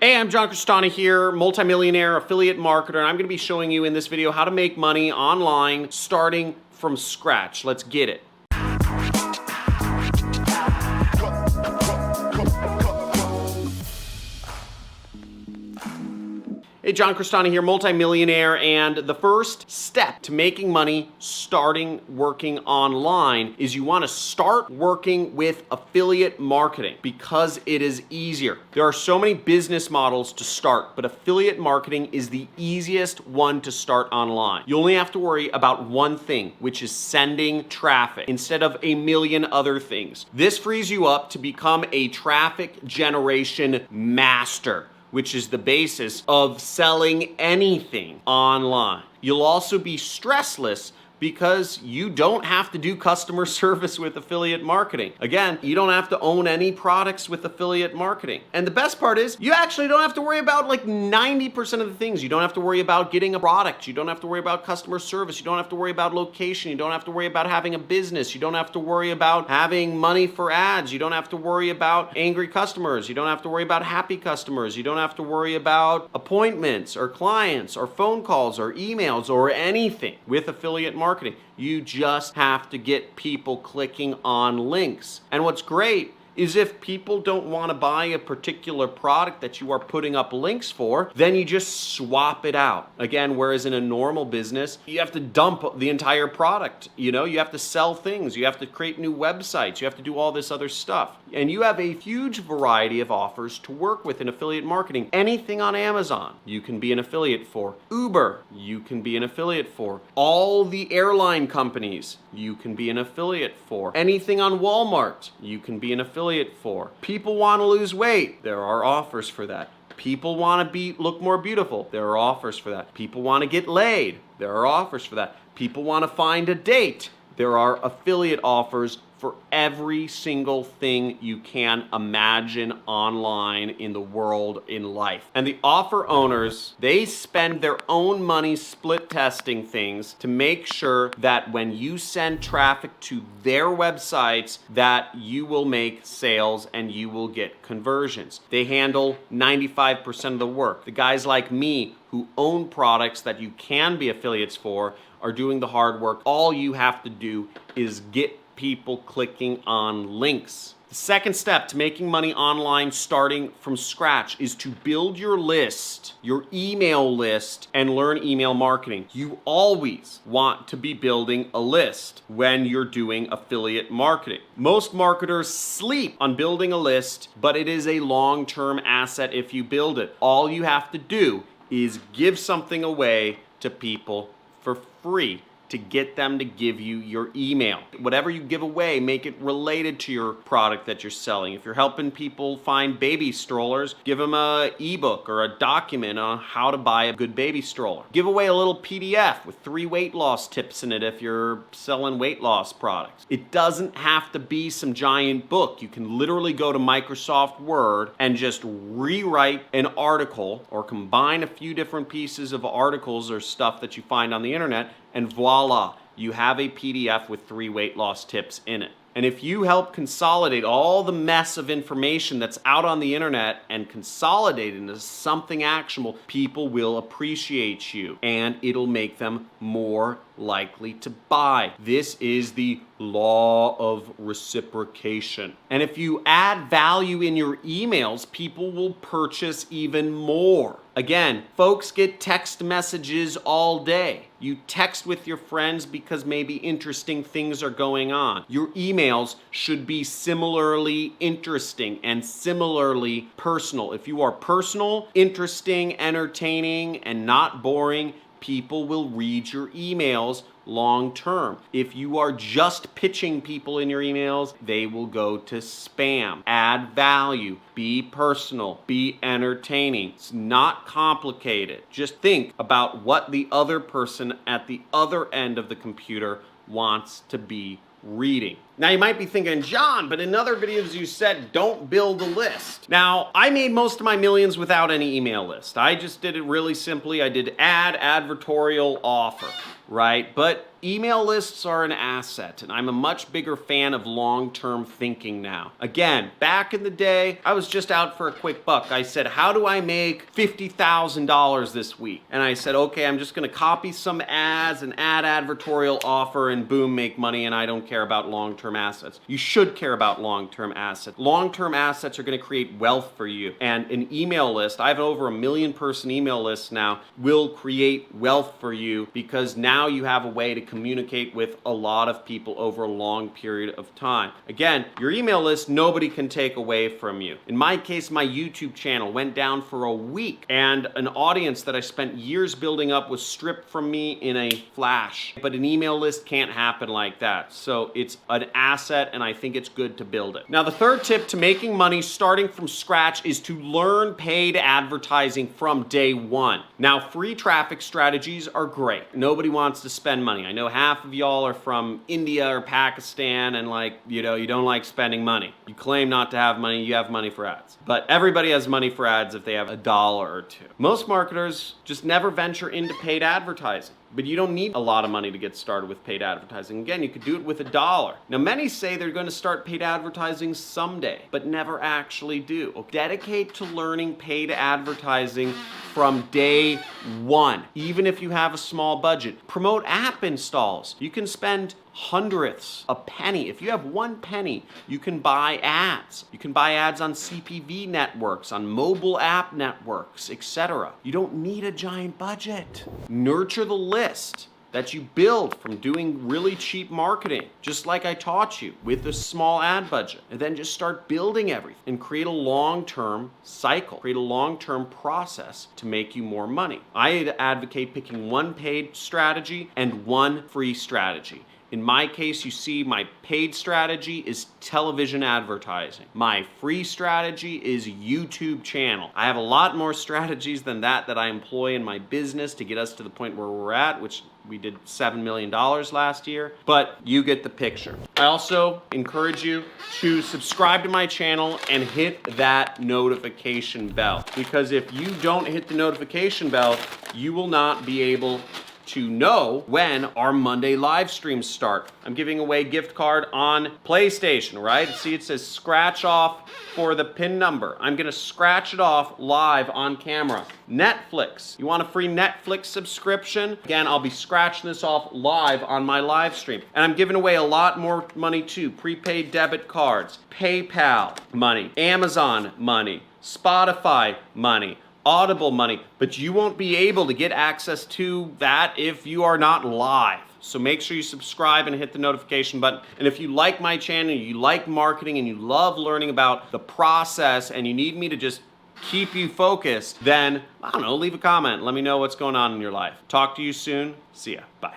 Hey, I'm John Crestani here, multimillionaire affiliate marketer, and I'm going to be showing you in this video how to make money online starting from scratch. Let's get it. Hey, John Crestani here, multimillionaire, and the first step to making money starting working online is you want to start working with affiliate marketing because it is easier. There are so many business models to start, but affiliate marketing is the easiest one to start online. You only have to worry about one thing, which is sending traffic instead of a million other things. This frees you up to become a traffic generation master, which is the basis of selling anything online. You'll also be stressless because you don't have to do customer service with affiliate marketing. Again, you don't have to own any products with affiliate marketing. And the best part is you actually don't have to worry about like 90% of the things. You don't have to worry about getting a product. You don't have to worry about customer service. You don't have to worry about location. You don't have to worry about having a business. You don't have to worry about having money for ads. You don't have to worry about angry customers. You don't have to worry about happy customers. You don't have to worry about appointments or clients or phone calls or emails or anything with affiliate marketing. You just have to get people clicking on links. And what's great is if people don't want to buy a particular product that you are putting up links for, then you just swap it out. Again, whereas in a normal business, you have to dump the entire product. You have to sell things. You have to create new websites. You have to do all this other stuff. And you have a huge variety of offers to work with in affiliate marketing. Anything on Amazon, you can be an affiliate for. Uber, you can be an affiliate for. All the airline companies, you can be an affiliate for. Anything on Walmart, you can be an affiliate for. People want to lose weight, there are offers for that. People want to look more beautiful, there are offers for that. People want to get laid, there are offers for that. People want to find a date, there are affiliate offers for every single thing you can imagine online in the world, in life. And the offer owners, they spend their own money split testing things to make sure that when you send traffic to their websites, that you will make sales and you will get conversions. They handle 95% of the work. The guys like me who own products that you can be affiliates for are doing the hard work. All you have to do is get people clicking on links. The second step to making money online starting from scratch is to build your list, your email list, and learn email marketing. You always want to be building a list when you're doing affiliate marketing. Most marketers sleep on building a list, but it is a long-term asset if you build it. All you have to do is give something away to people for free to get them to give you your email. Whatever you give away, make it related to your product that you're selling. If you're helping people find baby strollers, give them an ebook or a document on how to buy a good baby stroller. Give away a little PDF with 3 weight loss tips in it if you're selling weight loss products. It doesn't have to be some giant book. You can literally go to Microsoft Word and just rewrite an article or combine a few different pieces of articles or stuff that you find on the internet, and voila, you have a PDF with 3 weight loss tips in it. And if you help consolidate all the mess of information that's out on the internet and consolidate it into something actionable, people will appreciate you and it'll make them more likely to buy. This is the law of reciprocation. And if you add value in your emails, people will purchase even more. Again, folks get text messages all day. You text with your friends because maybe interesting things are going on. Your emails should be similarly interesting and similarly personal. If you are personal, interesting, entertaining, and not boring, people will read your emails long term. If you are just pitching people in your emails, they will go to spam. Add value, be personal, be entertaining. It's not complicated. Just think about what the other person at the other end of the computer wants to be reading. Now you might be thinking, John, but in other videos you said don't build a list. Now, I made most of my millions without any email list. I just did it really simply. I did advertorial offer. right? But email lists are an asset, and I'm a much bigger fan of long-term thinking now. Again, back in the day, I was just out for a quick buck. I said, how do I make $50,000 this week? And I said, okay, I'm just gonna copy some ads and add advertorial offer and boom, make money, and I don't care about long-term assets. You should care about long-term assets. Long-term assets are gonna create wealth for you. And an email list, I have over 1 million person email list now, will create wealth for you because now you have a way to communicate with a lot of people over a long period of time. Again, your email list, nobody can take away from you. In my case, my YouTube channel went down for a week, and an audience that I spent years building up was stripped from me in a flash. But an email list can't happen like that. So it's an asset, and I think it's good to build it. Now, the third tip to making money starting from scratch is to learn paid advertising from day one. Now, free traffic strategies are great. Nobody wants to spend money. I know half of y'all are from India or Pakistan and you don't like spending money. You claim not to have money, you have money for ads. But everybody has money for ads if they have $1 or $2. Most marketers just never venture into paid advertising. But you don't need a lot of money to get started with paid advertising. Again, you could do it with $1. Now, many say they're going to start paid advertising someday, but never actually do. Dedicate to learning paid advertising from day one, even if you have a small budget. Promote app installs. You can spend hundredths, a penny. If you have 1 penny, you can buy ads. You can buy ads on CPV networks, on mobile app networks, etc. You don't need a giant budget. Nurture the list that you build from doing really cheap marketing, just like I taught you, with a small ad budget. And then just start building everything and create a long-term cycle, create a long-term process to make you more money. I advocate picking 1 paid strategy and 1 free strategy. In my case, you see my paid strategy is television advertising. My free strategy is YouTube channel. I have a lot more strategies than that I employ in my business to get us to the point where we're at, which we did $7 million last year, but you get the picture. I also encourage you to subscribe to my channel and hit that notification bell, because if you don't hit the notification bell, you will not be able to know when our Monday live streams start. I'm giving away a gift card on PlayStation, right? See, it says scratch off for the PIN number. I'm gonna scratch it off live on camera. Netflix, you want a free Netflix subscription? Again, I'll be scratching this off live on my live stream. And I'm giving away a lot more money too. Prepaid debit cards, PayPal money, Amazon money, Spotify money, Audible money, but you won't be able to get access to that if you are not live. So make sure you subscribe and hit the notification button. And if you like my channel, you like marketing, and you love learning about the process, and you need me to just keep you focused, then, I don't know, leave a comment. Let me know what's going on in your life. Talk to you soon. See ya. Bye.